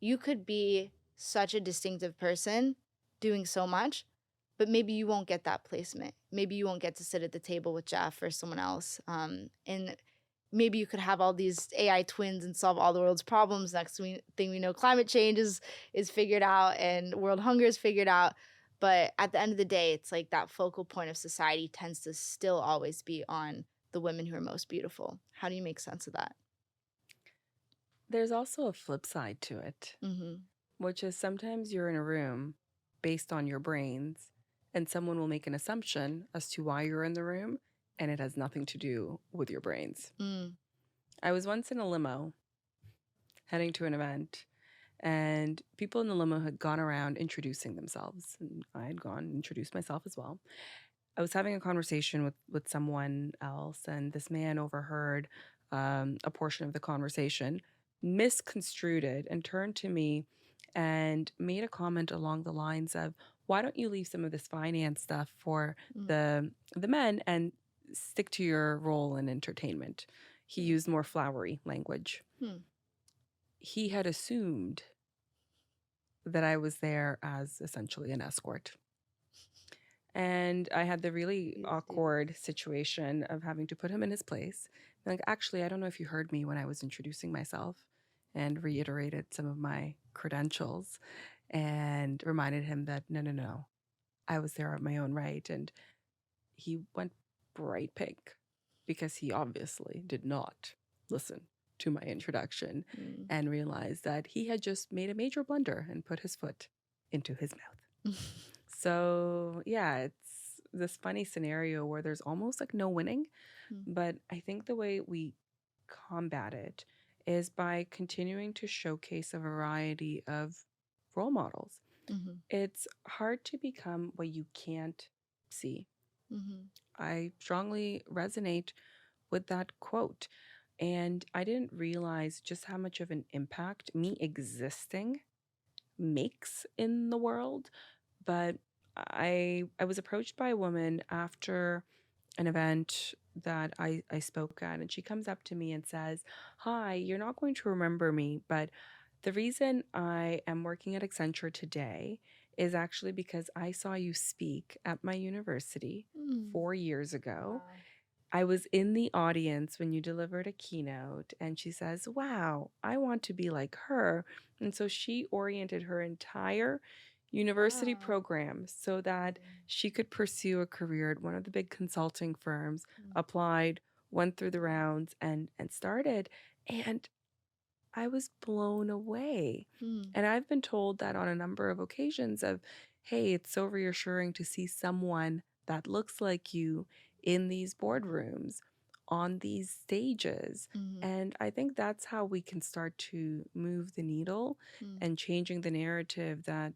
you could be such a distinctive person doing so much, but maybe you won't get that placement. Maybe you won't get to sit at the table with Jeff or someone else. And maybe you could have all these AI twins and solve all the world's problems. Thing we know, climate change is figured out and world hunger is figured out. But at the end of the day, it's like that focal point of society tends to still always be on the women who are most beautiful. How do you make sense of that? There's also a flip side to it, Mm-hmm. which is sometimes you're in a room based on your brains, and someone will make an assumption as to why you're in the room, and it has nothing to do with your brains. Mm. I was once in a limo heading to an event, and people in the limo had gone around introducing themselves, and I had gone and introduced myself as well. I was having a conversation with someone else, and this man overheard a portion of the conversation, misconstrued it, and turned to me and made a comment along the lines of, "Why don't you leave some of this finance stuff for Mm. the men and stick to your role in entertainment?" He Mm. used more flowery language. Hmm. He had assumed that I was there as essentially an escort. And I had the really Please do. awkward situation of having to put him in his place. Like, actually, I don't know if you heard me when I was introducing myself, and reiterated some of my credentials and reminded him that no, no, no, I was there at my own right. And he went bright pink because he obviously did not listen to my introduction Mm. and realized that he had just made a major blunder and put his foot into his mouth. So, yeah, this funny scenario where there's almost like no winning, Mm, but I think the way we combat it is by continuing to showcase a variety of role models. mhm, It's hard to become what you can't see. mhm, I strongly resonate with that quote. And I didn't realize just how much of an impact me existing makes in the world. But I was approached by a woman after an event that I spoke at, and she comes up to me and says, "Hi, you're not going to remember me, but the reason I am working at Accenture today is actually because I saw you speak at my university mm. 4 years ago. Wow. I was in the audience when you delivered a keynote." And she says, "Wow, I want to be like her." And so she oriented her entire university Wow. program so that Mm, she could pursue a career at one of the big consulting firms, mm, applied, went through the rounds, and started. And I was blown away. mm, And I've been told that on a number of occasions of, hey, it's so reassuring to see someone that looks like you in these mhm, boardrooms, on these stages. mhm, And I think that's how we can start to move the needle mm. and changing the narrative that,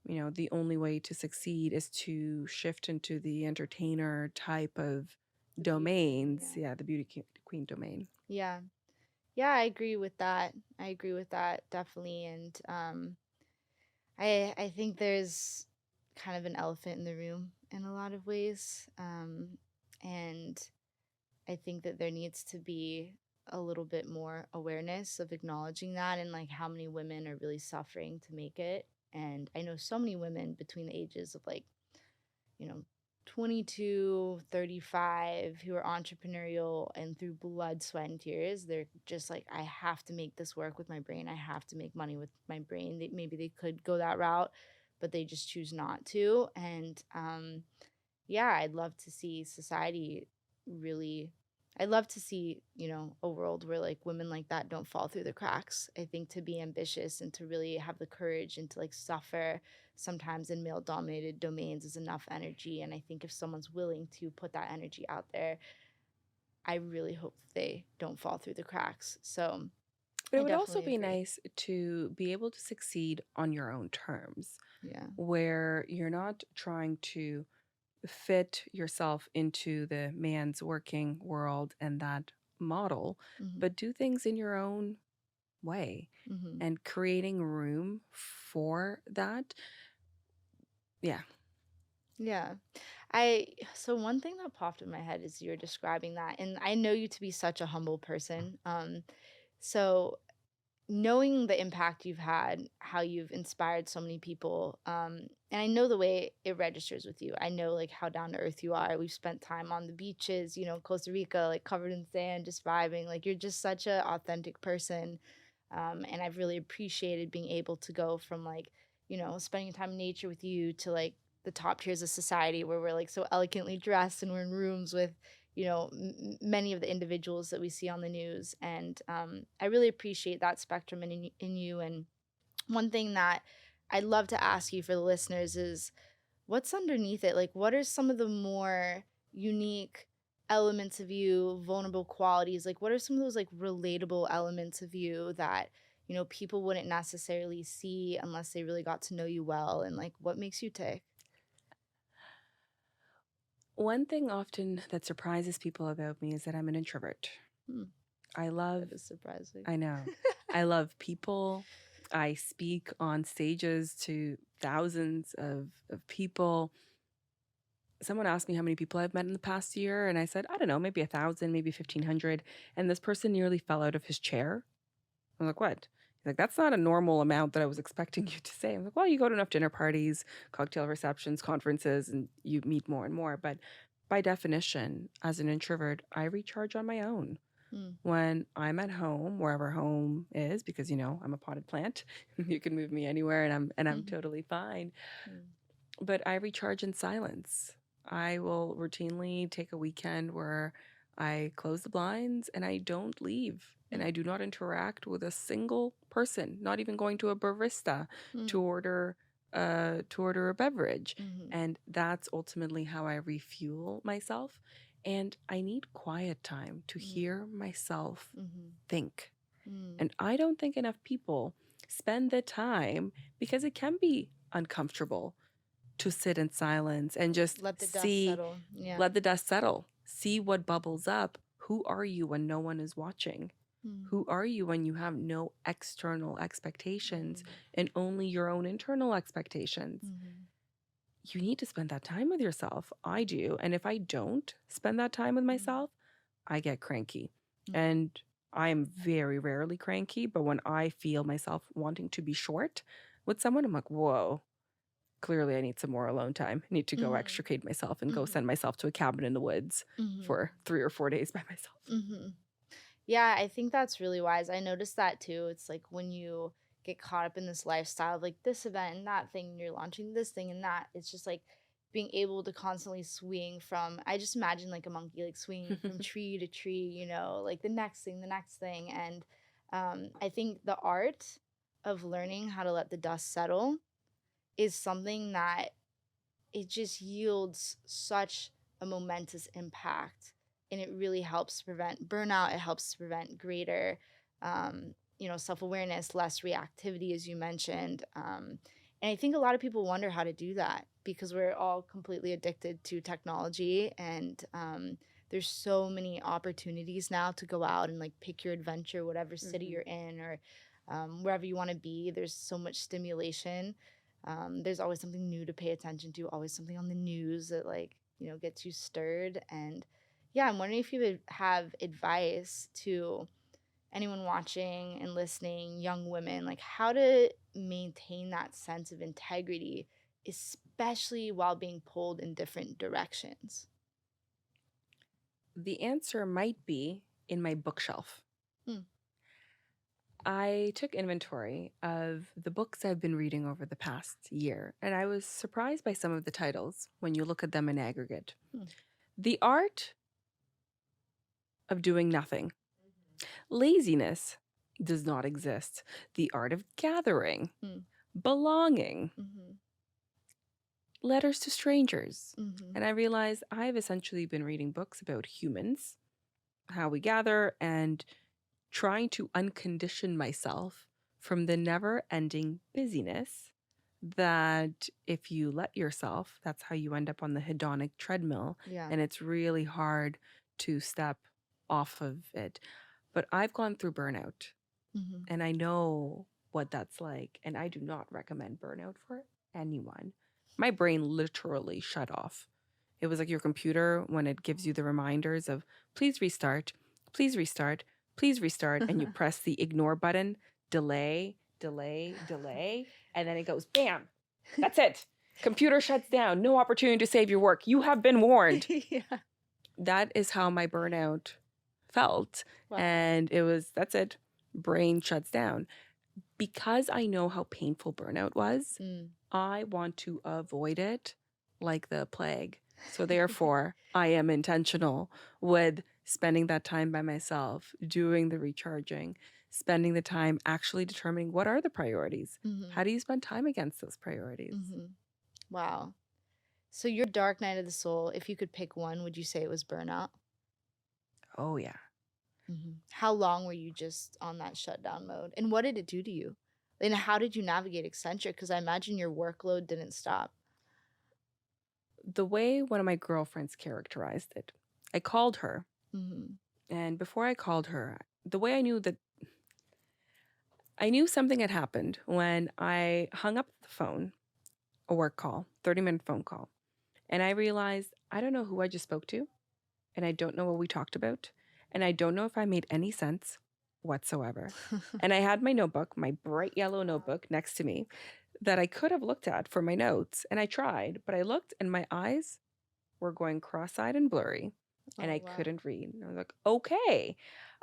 the only way to succeed is to shift into the entertainer type of The beauty queen, domains. yeah. Yeah, the queen domain. Yeah. Yeah, I agree with that. I agree with that definitely. And I think there's kind of an elephant in the room in a lot of ways. And I think that there needs to be a little bit more awareness of acknowledging that and like how many women are really suffering to make it. And I know so many women between the ages of like, you know, 22, 35 who are entrepreneurial and through blood, sweat, and tears, they're just like, I have to make this work with my brain. I have to make money with my brain. Maybe they could go that route, but they just choose not to. And yeah, I'd love to see society really I'd love to see, a world where like women like that don't fall through the cracks. I think to be ambitious and to really have the courage and to like suffer sometimes in male dominated domains is enough energy. And I think if someone's willing to put that energy out there, I really hope that they don't fall through the cracks. So But it I would also definitely be agree. nice to be able to succeed on your own terms, Yeah. where you're not trying to fit yourself into the man's working world and that model, Mm-hmm. but do things in your own way Mm-hmm. and creating room for that. Yeah. Yeah. So one thing that popped in my head is you're describing that, and I know you to be such a humble person. So knowing the impact you've had, how you've inspired so many people, and I know the way it registers with you. I know like how down to earth you are. We've spent time on the beaches, Costa Rica, like covered in sand, just vibing. Like you're just such a authentic person. And I've really appreciated being able to go from like, spending time in nature with you to like the top tiers of society where we're like so elegantly dressed and we're in rooms with, many of the individuals that we see on the news. And I really appreciate that spectrum in you. And one thing that I'd love to ask you for the listeners is what's underneath it? Like, what are some of the more unique elements of you, vulnerable qualities? Like, what are some of those like relatable elements of you that, people wouldn't necessarily see unless they really got to know you well? And like, what makes you tick? One thing often that surprises people about me is that I'm an introvert. Hmm, I love, that is surprising. I know, I love people. I speak on stages to thousands of people. Someone asked me how many people I've met in the past year, and I said, I don't know, maybe 1,000, maybe 1,500. And this person nearly fell out of his chair. I'm like, what? He's like, that's not a normal amount that I was expecting you to say. I'm like, well, you go to enough dinner parties, cocktail receptions, conferences, and you meet more and more. But by definition, as an introvert, I recharge on my own. Hmm, When I'm at home, wherever home is, because I'm a potted plant. You can move me anywhere and I'm mhm, totally fine. hmm, But I recharge in silence. I will routinely take a weekend where I close the blinds and I don't leave. And hmm, I do not interact with a single person, not even going to a barista hmm, to order to order a beverage. Mhm. And that's ultimately how I refuel myself. And I need quiet time to Mm. hear myself Mhm. think. Mm. And I don't think enough people spend the time because it can be uncomfortable to sit in silence and just Let the dust see, settle. Yeah. let the dust settle, see what bubbles up. Who are you when no one is watching? Mm. Who are you when you have no external expectations Mm. and only your own internal expectations? Mhm. You need to spend that time with yourself. I do. And if I don't spend that time with Mm. myself, I get cranky. Mm. And I'm very rarely cranky, but when I feel myself wanting to be short with someone, I'm like, whoa, clearly I need some more alone time. I need to go Mhm. extricate myself and go Mhm. send myself to a cabin in the woods Mhm. for 3 or 4 days by myself. Mhm. Yeah, I think that's really wise. I noticed that too. It's like when you get caught up in this lifestyle of like this event and that thing, and you're launching this thing and that, it's just like being able to constantly swing from, I just imagine like a monkey, like swinging from tree to tree, like the next thing, the next thing. And I think the art of learning how to let the dust settle is something that it just yields such a momentous impact, and it really helps prevent burnout. It helps to prevent greater self-awareness, less reactivity, as you mentioned. And I think a lot of people wonder how to do that because we're all completely addicted to technology, and there's so many opportunities now to go out and like pick your adventure, whatever city Mhm. you're in, or wherever you want to be. There's so much stimulation. There's always something new to pay attention to, always something on the news that gets you stirred. And yeah, I'm wondering if you would have advice to anyone watching and listening, young women, like how to maintain that sense of integrity, especially while being pulled in different directions. The answer might be in my bookshelf. Mm. I took inventory of the books I've been reading over the past year, and I was surprised by some of the titles when you look at them in aggregate. Mm. The Art of Doing Nothing. Laziness does not exist. The Art of Gathering. Mm. Belonging. Mm-hmm. Letters to Strangers. Mm-hmm. And I realized I've essentially been reading books about humans, how we gather, and trying to uncondition myself from the never ending busyness that if you let yourself, that's how you end up on the hedonic treadmill. Yeah. And it's really hard to step off of it. But I've gone through burnout Mm-hmm. and I know what that's like. And I do not recommend burnout for anyone. My brain literally shut off. It was like your computer when it gives you the reminders of please restart, please restart, please restart. And you press the ignore button, delay, delay, delay. And then it goes, bam, that's it. Computer shuts down. No opportunity to save your work. You have been warned. Yeah. That is how my burnout felt. Wow. And it was, that's it. Brain shuts down. Because I know how painful burnout was, Mm. I want to avoid it like the plague. So therefore, I am intentional with spending that time by myself, doing the recharging, spending the time actually determining what are the priorities. Mm-hmm. How do you spend time against those priorities? Mm-hmm. Wow. So your dark night of the soul, if you could pick one, would you say it was burnout? Oh, yeah. How long were you just on that shutdown mode? And what did it do to you? And how did you navigate Accenture? Because I imagine your workload didn't stop. The way one of my girlfriends characterized it, I called her. Mm-hmm. And before I called her, the way I knew that I knew something had happened when I hung up the phone, a work call, 30-minute phone call. And I realized I don't know who I just spoke to, and I don't know what we talked about, and I don't know if I made any sense whatsoever. And I had my notebook, my bright yellow notebook next to me that I could have looked at for my notes, and I tried, but I looked and my eyes were going cross-eyed and blurry, and Oh, I wow. couldn't read. And I was like, okay,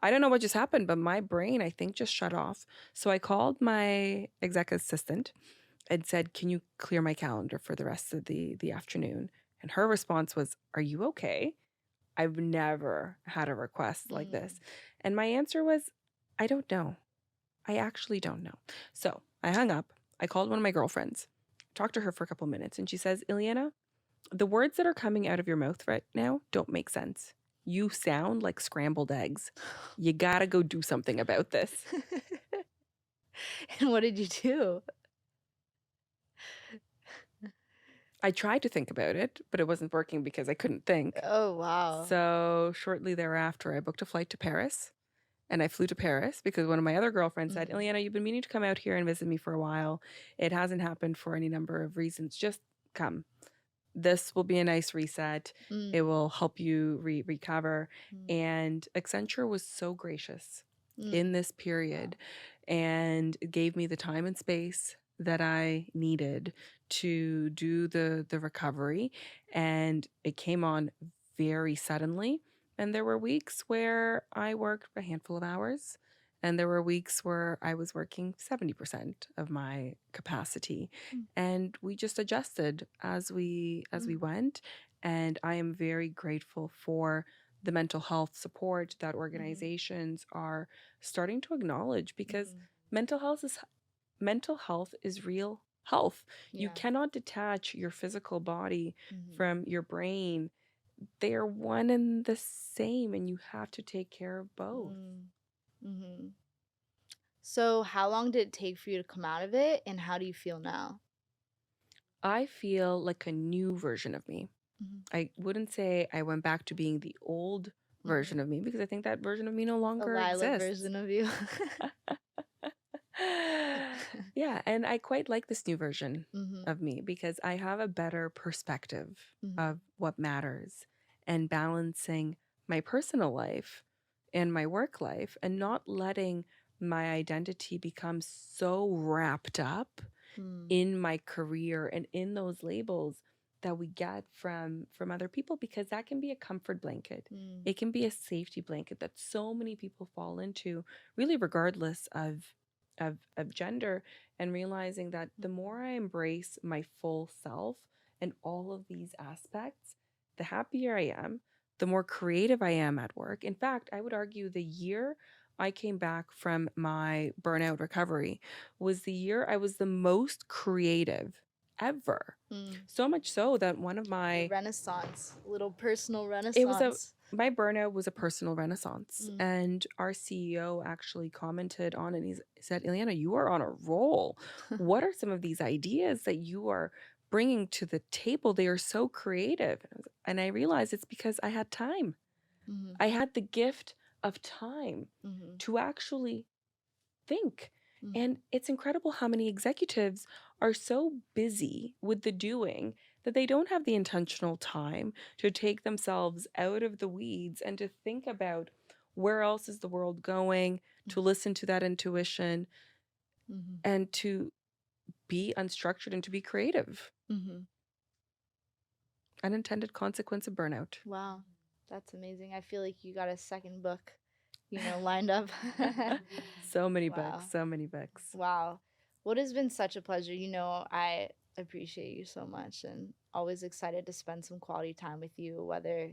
I don't know what just happened, but my brain, I think, just shut off. So I called my exec assistant and said, "Can you clear my calendar for the rest of the afternoon?" And her response was, "Are you okay?" I've never had a request like Mm. this. And my answer was, "I don't know. I actually don't know." So I hung up. I called one of my girlfriends talked to her for a couple minutes, and she says, Iliana, the words that are coming out of your mouth right now don't make sense. You sound like scrambled eggs. You gotta go do something about this. And what did you do? I tried to think about it, but it wasn't working because I couldn't think. Oh, wow. So shortly thereafter, I booked a flight to Paris, and I flew to Paris because one of my other girlfriends said, Iliana, you've been meaning to come out here and visit me for a while. It hasn't happened for any number of reasons. Just come. This will be a nice reset. It will help you recover. And Accenture was so gracious in this period and gave me the time and space that I needed to do the recovery. And it came on very suddenly. And there were weeks where I worked a handful of hours. And there were weeks where I was working 70% of my capacity. And we just adjusted as we went. And I am very grateful for the mental health support that organizations are starting to acknowledge, because mental health is real health. You cannot detach your physical body from your brain. They are one and the same, and you have to take care of both. So how long did it take for you to come out of it, and how do you feel now? I feel like a new version of me. I wouldn't say I went back to being the old version of me, because I think that version of me no A longer Lila exists. version of you. Yeah, and I quite like this new version of me because I have a better perspective of what matters, and balancing my personal life and my work life, and not letting my identity become so wrapped up in my career and in those labels that we get from other people, because that can be a comfort blanket. It can be a safety blanket that so many people fall into, really regardless of gender, and realizing that the more I embrace my full self and all of these aspects, the happier I am, the more creative I am at work. In fact, I would argue the year I came back from my burnout recovery was the year I was the most creative ever. So much so that one of my Renaissance, little personal it was renaissance. my burnout was a personal renaissance. And our CEO actually commented on it. He said, Iliana, you are on a roll. What are some of these ideas that you are bringing to the table? They are so creative. And I realized it's because I had time. I had the gift of time to actually think. And it's incredible how many executives are so busy with the doing that they don't have the intentional time to take themselves out of the weeds and to think about where else is the world going, to listen to that intuition, and to be unstructured and to be creative. Unintended consequence of burnout. Wow, that's amazing. I feel like you got a second book, lined up. So many books, so many books. Wow. Well, it has been such a pleasure. I appreciate you so much, and always excited to spend some quality time with you, whether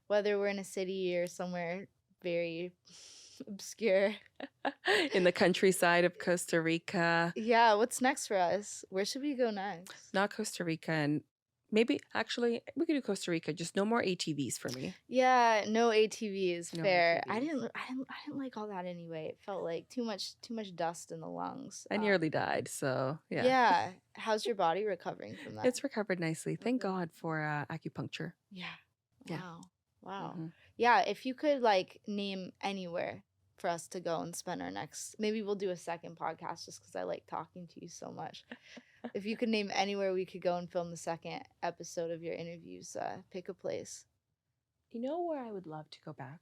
we're in a city or somewhere very obscure. In the countryside of Costa Rica. Yeah, what's next for us? Where should we go next? Not Costa Rica, and maybe actually we could do Costa Rica. Just no more ATVs for me. Yeah, no ATVs. No Fair. I ATVs. didn't like all that anyway. It felt like too much dust in the lungs. I nearly died, so yeah. Yeah. How's your body recovering from that? It's recovered nicely. Thank God for acupuncture. Yeah. Yeah. Wow. Yeah, if you could name anywhere for us to go and spend our next, maybe we'll do a second podcast just because I like talking to you so much. If you could name anywhere we could go and film the second episode of your interviews, pick a place. You know where I would love to go back?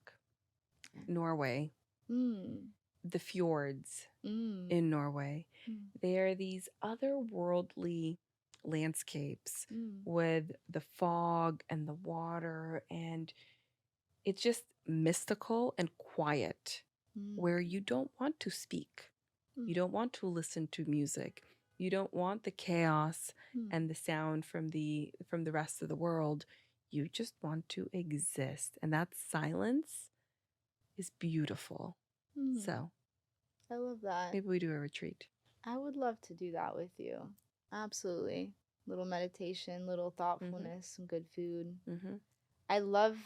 Norway. The fjords in Norway. They are these otherworldly landscapes with the fog and the water, and it's just mystical and quiet, where you don't want to speak. You don't want to listen to music. You don't want the chaos and the sound from the rest of the world. You just want to exist. And that silence is beautiful. So I love that. maybe we do a retreat. I would love to do that with you. Absolutely. Little meditation, little Mm-hmm. thoughtfulness, some good food. Mm-hmm. I love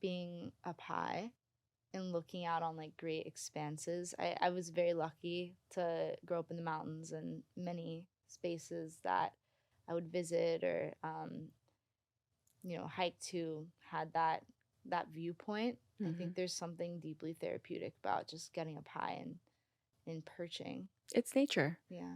being up high and looking out on like great expanses. I was very lucky to grow up in the mountains, and many spaces that I would visit or hike to had that viewpoint. I Mm-hmm. think there's something deeply therapeutic about just getting up high and perching. It's nature. Yeah.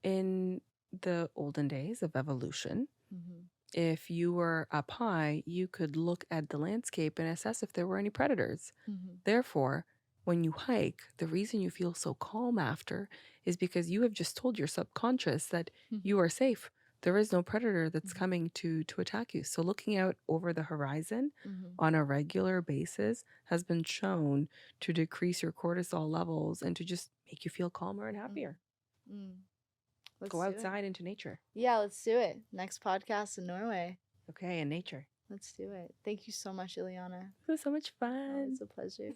In the olden days of evolution, Mhm. if you were up high, you could look at the landscape and assess if there were any predators. Mhm. Therefore, when you hike, the reason you feel so calm after is because you have just told your subconscious that you Mhm. are safe. There is no predator that's Mhm. coming to attack you. So looking out over the horizon Mhm. on a regular basis has been shown to decrease your cortisol levels and to just make you feel calmer and Mhm. happier. Mm. Let's Go do it. outside into nature. Yeah, let's do it. Next podcast in Norway. Okay, in nature. Let's do it. Thank you so much, Iliana. It was so much fun. Always a pleasure.